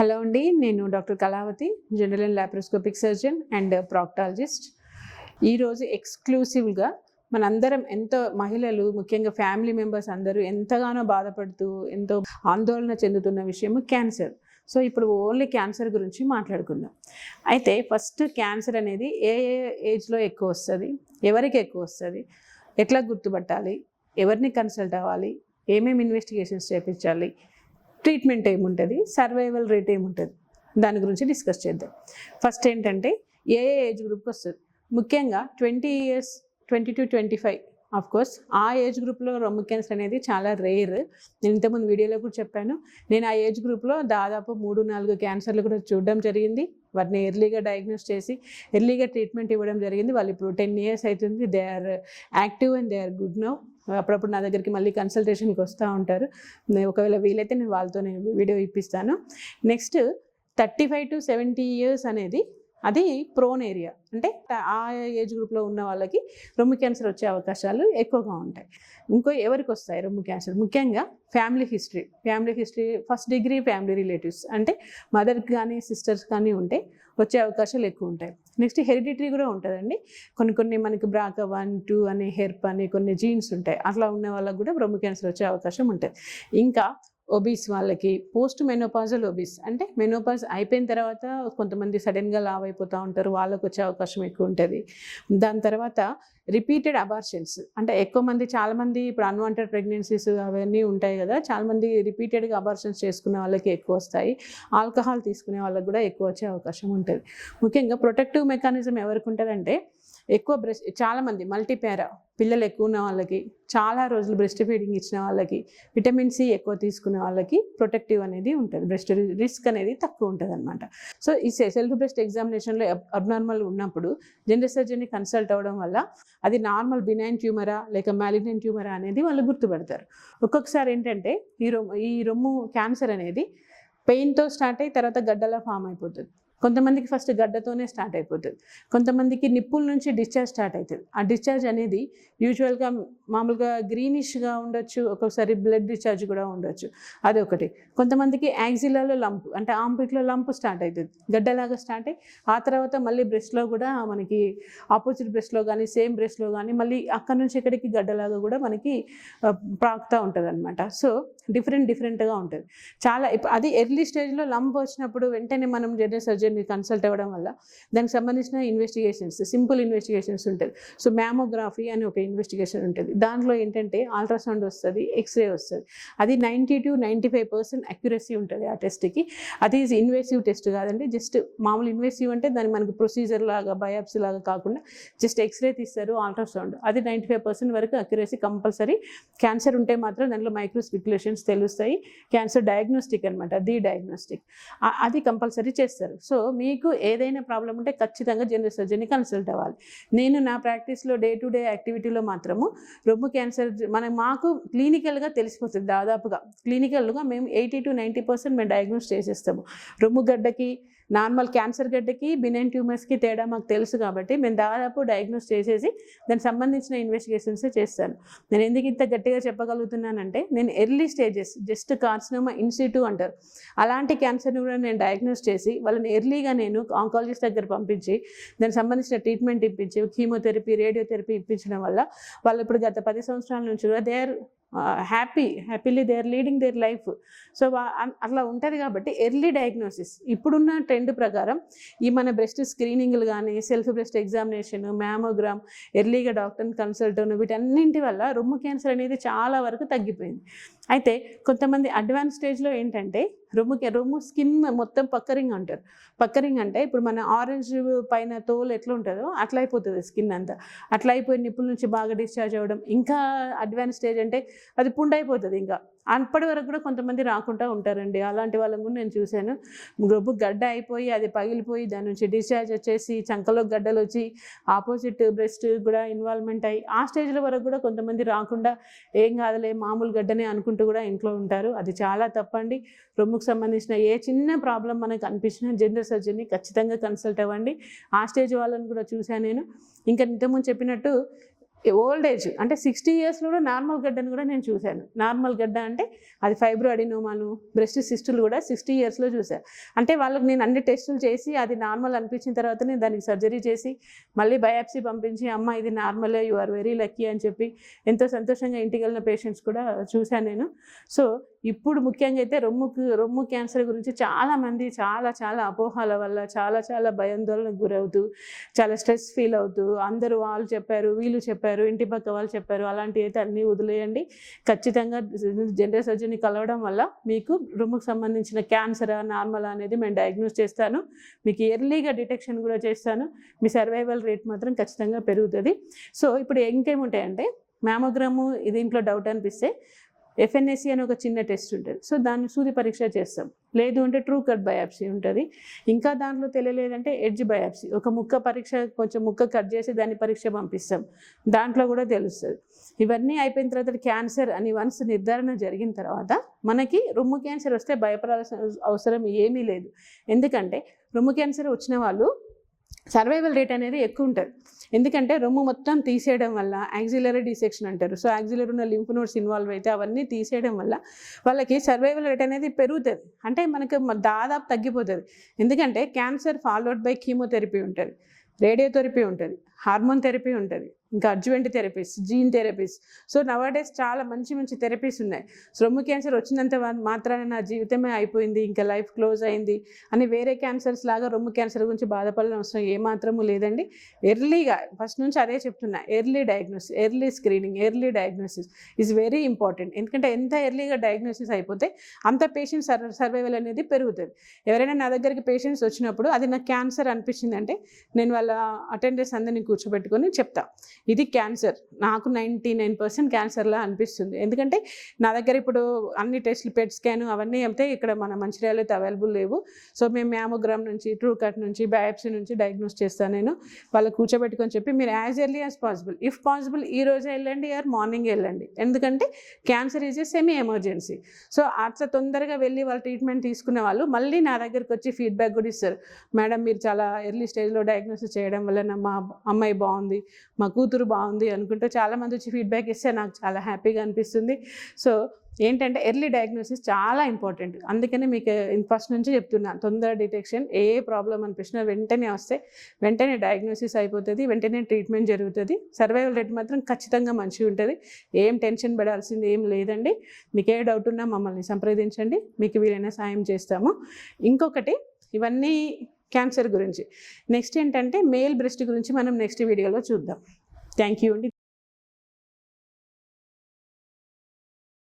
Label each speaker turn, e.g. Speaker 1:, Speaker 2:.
Speaker 1: Hello అండి, నేను doctor Kalavathi, general and laparoscopic surgeon and proctologist. ఈరోజు ఎక్స్క్లూసివ్గా మనందరం ఎంతో మహిళలు, ముఖ్యంగా ఫ్యామిలీ మెంబర్స్ అందరూ ఎంతగానో బాధపడుతూ ఎంతో ఆందోళన చెందుతున్న విషయము క్యాన్సర్. సో ఇప్పుడు ఓన్లీ క్యాన్సర్ గురించి మాట్లాడుకుందాం. అయితే ఫస్ట్ క్యాన్సర్ అనేది ఏ ఏజ్లో ఎక్కువ వస్తుంది, ఎవరికి ఎక్కువ వస్తుంది, ఎట్లా గుర్తుపట్టాలి, ఎవరిని కన్సల్ట్ అవ్వాలి, ఏమేమి ఇన్వెస్టిగేషన్స్ చేయించాలి, ట్రీట్మెంట్ ఏముంటుంది, సర్వైవల్ రేట్ ఏముంటుంది, దాని గురించి డిస్కస్ చేద్దాం. ఫస్ట్ ఏంటంటే ఏ ఏజ్ గ్రూప్కి వస్తుంది. ముఖ్యంగా 20 years 20 to 25 కోర్స్ ఆ ఏజ్ గ్రూప్లో రొమ్ము క్యాన్సర్ అనేది చాలా రేర్. నేను ఇంతకుముందు వీడియోలో కూడా చెప్పాను. నేను ఆ ఏజ్ గ్రూప్లో దాదాపు 3-4 క్యాన్సర్లు కూడా చూడడం జరిగింది. వాటిని ఎర్లీగా డయాగ్నోస్ చేసి ఎర్లీగా ట్రీట్మెంట్ ఇవ్వడం జరిగింది. వాళ్ళు ఇప్పుడు 10 years అవుతుంది. They are active and they are good now. అప్పుడప్పుడు నా దగ్గరికి మళ్ళీ కన్సల్టేషన్కి వస్తూ ఉంటారు. ఒకవేళ వీలైతే నేను వాళ్ళతో వీడియో ఇప్పిస్తాను. నెక్స్ట్ 35 to 70 years అనేది అది ప్రోన్ ఏరియా, అంటే ఆ ఏజ్ గ్రూప్లో ఉన్న వాళ్ళకి రొమ్ము క్యాన్సర్ వచ్చే అవకాశాలు ఎక్కువగా ఉంటాయి. ఇంకో ఎవరికి వస్తాయి రొమ్ము క్యాన్సర్, ముఖ్యంగా family history first degree family relatives, అంటే మదర్కి కానీ సిస్టర్స్ కానీ ఉంటే వచ్చే అవకాశాలు ఎక్కువ ఉంటాయి. నెక్స్ట్ హెరిడిటరీ కూడా ఉంటుందండి. కొన్ని మనకి BRCA1, 2 అనే హెర్ప్ అనే కొన్ని జీన్స్ ఉంటాయి. అట్లా ఉన్న వాళ్ళకి కూడా రొమ్ము క్యాన్సర్ వచ్చే అవకాశం ఉంటుంది. ఇంకా ఒబీస్ వాళ్ళకి, పోస్ట్ మెనోపాజల్ ఒబీస్, అంటే మెనోపాజ్ అయిపోయిన తర్వాత కొంతమంది సడన్గా లావ్ అయిపోతూ ఉంటారు, వాళ్ళకు వచ్చే అవకాశం ఎక్కువ ఉంటుంది. దాని తర్వాత రిపీటెడ్ అబార్షన్స్, అంటే చాలామంది ఇప్పుడు అన్వాంటెడ్ ప్రెగ్నెన్సీస్ అవన్నీ ఉంటాయి కదా, చాలామంది రిపీటెడ్గా అబార్షన్స్ చేసుకునే వాళ్ళకి ఎక్కువ వస్తాయి. ఆల్కహాల్ తీసుకునే వాళ్ళకి కూడా ఎక్కువ వచ్చే అవకాశం ఉంటుంది. ముఖ్యంగా ప్రొటెక్టివ్ మెకానిజం ఎవరికి ఉంటుందంటే, ఎక్కువ చాలామంది మల్టీపారా పిల్లలు ఎక్కువ ఉన్న వాళ్ళకి, చాలా రోజులు బ్రెస్ట్ ఫీడింగ్ ఇచ్చిన వాళ్ళకి, విటమిన్ సి ఎక్కువ తీసుకునే వాళ్ళకి ప్రొటెక్టివ్ అనేది ఉంటుంది. బ్రెస్ట్ రిస్క్ అనేది తక్కువ ఉంటుంది అనమాట. సో ఈ సెల్ఫ్ బ్రెస్ట్ ఎగ్జామినేషన్లో అబ్నార్మల్ ఉన్నప్పుడు జనరల్ సర్జన్ని కన్సల్ట్ అవ్వడం వల్ల అది నార్మల్ బినైన్ ట్యూమరా లేక మ్యాలిగ్నెంట్ ట్యూమరా అనేది వాళ్ళు గుర్తుపడతారు. ఒక్కొక్కసారి ఏంటంటే ఈ రొమ్ము క్యాన్సర్ అనేది పెయిన్తో స్టార్ట్ అయ్యి తర్వాత గడ్డలా ఫామ్ అయిపోతుంది. కొంతమందికి ఫస్ట్ గడ్డతోనే స్టార్ట్ అయిపోతుంది. కొంతమందికి నిప్పుల నుంచి డిశ్చార్జ్ స్టార్ట్ అవుతుంది. ఆ డిశ్చార్జ్ అనేది యూజువల్గా మామూలుగా గ్రీనిష్గా ఉండొచ్చు, ఒక్కొక్కసారి బ్లడ్ డిశ్చార్జ్ కూడా ఉండొచ్చు. అదొకటి. కొంతమందికి యాక్సిలాలో లంప్, అంటే ఆంపిట్లో లంప్ స్టార్ట్ అవుతుంది, గడ్డలాగా స్టార్ట్ అయ్యి ఆ తర్వాత మళ్ళీ బ్రెస్ట్లో కూడా మనకి ఆపోజిట్ బ్రెస్ట్లో కానీ సేమ్ బ్రెస్ట్లో కానీ మళ్ళీ అక్కడ నుంచి ఎక్కడికి గడ్డలాగా కూడా మనకి ప్రాక్తా ఉంటుంది అనమాట. సో డిఫరెంట్గా ఉంటుంది. చాలా అది ఎర్లీ స్టేజ్లో లంప్ వచ్చినప్పుడు వెంటనే మనం జనరల్ సర్జన్ కన్సల్ట్ అవ్వడం వల్ల దానికి సంబంధించిన ఇన్వెస్టిగేషన్స్, సింపుల్ ఇన్వెస్టిగేషన్స్ ఉంటుంది. సో మ్యామోగ్రఫీ అని ఒక ఇన్వెస్టిగేషన్ ఉంటుంది. దాంట్లో ఏంటంటే అల్ట్రాసౌండ్ వస్తుంది, ఎక్స్రే వస్తుంది. అది 90 to 95% అక్యురసీ ఉంటుంది ఆ టెస్ట్కి. అది ఇన్వేసివ్ టెస్ట్ కాదండి, జస్ట్ మామూలు ఇన్వేసివ్ అంటే దానికి మనకు ప్రొసీజర్ లాగా బయాప్సీ లాగా కాకుండా జస్ట్ ఎక్స్రే తీస్తారు, అల్ట్రాసౌండ్. అది 95% వరకు అక్యురసీ కంపల్సరీ. క్యాన్సర్ ఉంటే మాత్రం దాంట్లో మైక్రోస్పెక్యులేషన్స్ తెలుస్తాయి. క్యాన్సర్ డయాగ్నోస్టిక్ అనమాట, ది డయాగ్నోస్టిక్, అది కంపల్సరీ చేస్తారు. సో మీకు ఏదైనా ప్రాబ్లం ఉంటే ఖచ్చితంగా జనరల్ సర్జన్ని కన్సల్ట్ అవ్వాలి. నేను నా ప్రాక్టీస్లో డే టు డే యాక్టివిటీలో మాత్రము రొమ్ము క్యాన్సర్ మాకు క్లినికల్గా తెలిసిపోతుంది. దాదాపుగా క్లినికల్గా మేము 80 to 90% మేము డయాగ్నోస్ చేసేస్తాము. రొమ్ము గడ్డకి, నార్మల్ క్యాన్సర్ గడ్డకి, బినైన్ ట్యూమర్స్కి తేడా మాకు తెలుసు కాబట్టి మేము దాదాపు డయాగ్నోస్ చేసేసి దానికి సంబంధించిన ఇన్వెస్టిగేషన్స్ చేస్తాను. నేను ఎందుకు ఇంత గట్టిగా చెప్పగలుగుతున్నానంటే, నేను early stages, just carcinoma in situ అంటారు, అలాంటి క్యాన్సర్ని కూడా నేను డయాగ్నోస్ చేసి వాళ్ళని ఎర్లీగా నేను ఆంకాలజిస్ట్ దగ్గర పంపించి దానికి సంబంధించిన ట్రీట్మెంట్ ఇప్పించి కీమోథెరపీ, రేడియోథెరపీ ఇప్పించడం వల్ల వాళ్ళు ఇప్పుడు గత 10 సంవత్సరాల నుంచి కూడా they are happily they are leading their life. So అట్లా ఉంటుంది కాబట్టి ఎర్లీ డయాగ్నోసిస్. ఇప్పుడున్న ట్రెండ్ ప్రకారం ఈ మన బ్రెస్ట్ స్క్రీనింగ్లు కానీ, సెల్ఫ్ బ్రెస్ట్ ఎగ్జామినేషన్, మ్యామోగ్రామ్, ఎర్లీగా డాక్టర్ని కన్సల్ట్, వీటన్నింటి వల్ల రొమ్ము క్యాన్సర్ అనేది చాలా వరకు తగ్గిపోయింది. అయితే కొంతమంది అడ్వాన్స్ స్టేజ్లో ఏంటంటే రొమ్ము స్కిన్ మొత్తం పక్కరింగ్ అంటారు. పక్కరింగ్ అంటే ఇప్పుడు మన ఆరెంజ్ పైన తోలు ఎట్లా ఉంటుందో అట్లా అయిపోతుంది స్కిన్ అంతా. అట్లా అయిపోయి నిప్పుల నుంచి బాగా డిశ్చార్జ్ అవ్వడం. ఇంకా అడ్వాన్స్ స్టేజ్ అంటే అది పుండైపోతుంది. ఇంకా అప్పటి వరకు కూడా కొంతమంది రాకుండా ఉంటారండి. అలాంటి వాళ్ళని కూడా నేను చూశాను. రొమ్ము గడ్డ అయిపోయి అది పగిలిపోయి దాని నుంచి డిశ్చార్జ్ వచ్చేసి చంకలో గడ్డలు వచ్చి ఆపోజిట్ బ్రెస్ట్ కూడా ఇన్వాల్వ్మెంట్ అయ్యి ఆ స్టేజ్ల వరకు కూడా కొంతమంది రాకుండా ఏం కాదులే మామూలు గడ్డనే అనుకుంటూ కూడా ఇంట్లో ఉంటారు. అది చాలా తప్పండి. రొమ్ముకు సంబంధించిన ఏ చిన్న ప్రాబ్లం మనకు అనిపించినా జనరల్ సర్జన్ని ఖచ్చితంగా కన్సల్ట్ అవ్వండి. ఆ స్టేజ్ వాళ్ళని కూడా చూశాను నేను. ఇంకా ఇంతకుముందు చెప్పినట్టు ఓల్డ్ ఏజ్ అంటే 60 ఇయర్స్లో కూడా నార్మల్ గడ్డను కూడా నేను చూశాను. నార్మల్ గడ్డ అంటే అది ఫైబ్రో అడినోమాను, బ్రెస్ట్ సిస్టులు కూడా 60 ఇయర్స్లో చూశాను. అంటే వాళ్ళకి నేను అన్ని టెస్టులు చేసి అది నార్మల్ అనిపించిన తర్వాతనే దానికి సర్జరీ చేసి మళ్ళీ బయాప్సీ పంపించి అమ్మ ఇది నార్మలే, యు ఆర్ వెరీ లక్కీ అని చెప్పి ఎంతో సంతోషంగా ఇంటికి వెళ్ళిన పేషెంట్స్ కూడా చూశాను నేను. సో ఇప్పుడు ముఖ్యంగా అయితే రొమ్ము క్యాన్సర్ గురించి చాలామంది చాలా అపోహల వల్ల చాలా భయాందోళనకు గురవుతూ చాలా స్ట్రెస్ ఫీల్ అవుతూ అందరూ వాళ్ళు చెప్పారు వీళ్ళు చెప్పారు ఇంటి పక్క వాళ్ళు చెప్పారు అలాంటివి అయితే అన్నీ వదిలేయండి. ఖచ్చితంగా జనరల్ సర్జరీని కలవడం వల్ల మీకు రొమ్ముకు సంబంధించిన క్యాన్సరా నార్మల్ అనేది మేము డయాగ్నోస్ చేస్తాను. మీకు ఎర్లీగా డిటెక్షన్ కూడా చేస్తాను. మీ సర్వైవల్ రేట్ మాత్రం ఖచ్చితంగా పెరుగుతుంది. సో ఇప్పుడు ఇంకేముంటాయంటే మ్యామోగ్రాము దీంట్లో డౌట్ అనిపిస్తే FNAC అని ఒక చిన్న టెస్ట్ ఉంటుంది. సో దాన్ని సూది పరీక్ష చేస్తాం. లేదు అంటే ట్రూ కట్ బయాప్సీ ఉంటుంది. ఇంకా దాంట్లో తెలియలేదంటే ఎడ్జ్ బయాప్సీ, ఒక ముక్క పరీక్ష కొంచెం ముక్క కట్ చేసి దాన్ని పరీక్ష పంపిస్తాం. దాంట్లో కూడా తెలుస్తుంది. ఇవన్నీ అయిపోయిన తర్వాత క్యాన్సర్ అని వన్స్ నిర్ధారణ జరిగిన తర్వాత మనకి రొమ్ము క్యాన్సర్ వస్తే భయపడాల్సిన అవసరం ఏమీ లేదు. ఎందుకంటే రొమ్ము క్యాన్సర్ వచ్చిన వాళ్ళు సర్వైవల్ రేట్ అనేది ఎక్కువ ఉంటుంది. ఎందుకంటే రొమ్ము మొత్తం తీసేయడం వల్ల యాక్సిలరీ డిసెక్షన్ అంటారు. సో యాక్సిలరీ ఉన్న లింఫ్ నోడ్స్ ఇన్వాల్వ్ అయితే అవన్నీ తీసేయడం వల్ల వాళ్ళకి సర్వైవల్ రేట్ అనేది పెరుగుతుంది. అంటే మనకు దాదాపు తగ్గిపోతుంది. ఎందుకంటే క్యాన్సర్ ఫాలోడ్ బై కీమోథెరపీ ఉంటుంది, రేడియోథెరపీ ఉంటుంది, హార్మోన్ థెరపీ ఉంటుంది, ఇంకా adjuvant therapies, gene therapies. So nowadays చాలా మంచి థెరపీస్ ఉన్నాయి. రొమ్ము క్యాన్సర్ వచ్చినంత మాత్రాన నా జీవితమే అయిపోయింది, ఇంకా లైఫ్ క్లోజ్ అయింది అని వేరే క్యాన్సర్స్ లాగా రొమ్ము క్యాన్సర్ గురించి బాధపడాల్సిన అవసరం ఏమాత్రము లేదండి. ఎర్లీగా ఫస్ట్ నుంచి అదే చెప్తున్నా, early diagnosis, early screening, early diagnosis is very important. ఎందుకంటే ఎంత ఎర్లీగా డయాగ్నోసిస్ అయిపోతే అంత పేషెంట్ సర్వైవల్ అనేది పెరుగుతుంది. ఎవరైనా నా దగ్గరికి పేషెంట్స్ వచ్చినప్పుడు అది నాకు క్యాన్సర్ అనిపించిందంటే నేను వాళ్ళ అటెండర్స్ అందరినీ కూర్చోబెట్టుకొని చెప్తా, ఇది క్యాన్సర్, నాకు 99% క్యాన్సర్లా అనిపిస్తుంది. ఎందుకంటే నా దగ్గర ఇప్పుడు అన్ని టెస్టులు పెట్ స్కాన్ అవన్నీ అయితే ఇక్కడ మన మంచిర్యాలలో అయితే అవైలబుల్ లేవు. సో మేము మ్యామోగ్రామ్ నుంచి, ట్రూ కట్ నుంచి, బయాప్సీ నుంచి డయాగ్నోస్ చేస్తాను నేను. వాళ్ళు కూర్చోబెట్టుకొని చెప్పి మీరు as early as possible, if possible ఈ రోజే వెళ్ళండి ఆర్ మార్నింగ్ వెళ్ళండి. ఎందుకంటే cancer is a semi emergency. So అట్లా తొందరగా వెళ్ళి వాళ్ళు ట్రీట్మెంట్ తీసుకునే వాళ్ళు మళ్ళీ నా దగ్గరికి వచ్చి ఫీడ్బ్యాక్ కూడా ఇస్తారు. మేడం మీరు చాలా ఎర్లీ స్టేజ్లో డయాగ్నోసిస్ చేయడం వల్ల మా అమ్మాయి బాగుంది, మా కూతురు బాగుంది అనుకుంటే చాలామంది వచ్చి ఫీడ్బ్యాక్ ఇస్తే నాకు చాలా హ్యాపీగా అనిపిస్తుంది. సో ఏంటంటే ఎర్లీ డయాగ్నోసిస్ చాలా ఇంపార్టెంట్. అందుకనే మీకు ఫస్ట్ నుంచి చెప్తున్నాను, తొందర డిటెక్షన్, ఏ ప్రాబ్లం అనిపించినా వెంటనే వస్తే వెంటనే డయాగ్నోసిస్ అయిపోతుంది, వెంటనే ట్రీట్మెంట్ జరుగుతుంది. సర్వైవల్ రేట్ మాత్రం ఖచ్చితంగా మంచిగా ఉంటుంది. ఏం టెన్షన్ పడాల్సింది ఏం లేదండి. మీకు ఏ డౌట్ ఉన్నా మమ్మల్ని సంప్రదించండి, మీకు వీలైన సాయం చేస్తాము. ఇంకొకటి, ఇవన్నీ క్యాన్సర్ గురించి. నెక్స్ట్ ఏంటంటే మేల్ బ్రెస్ట్ గురించి మనం నెక్స్ట్ వీడియోలో చూద్దాం. థ్యాంక్ యూ అండి.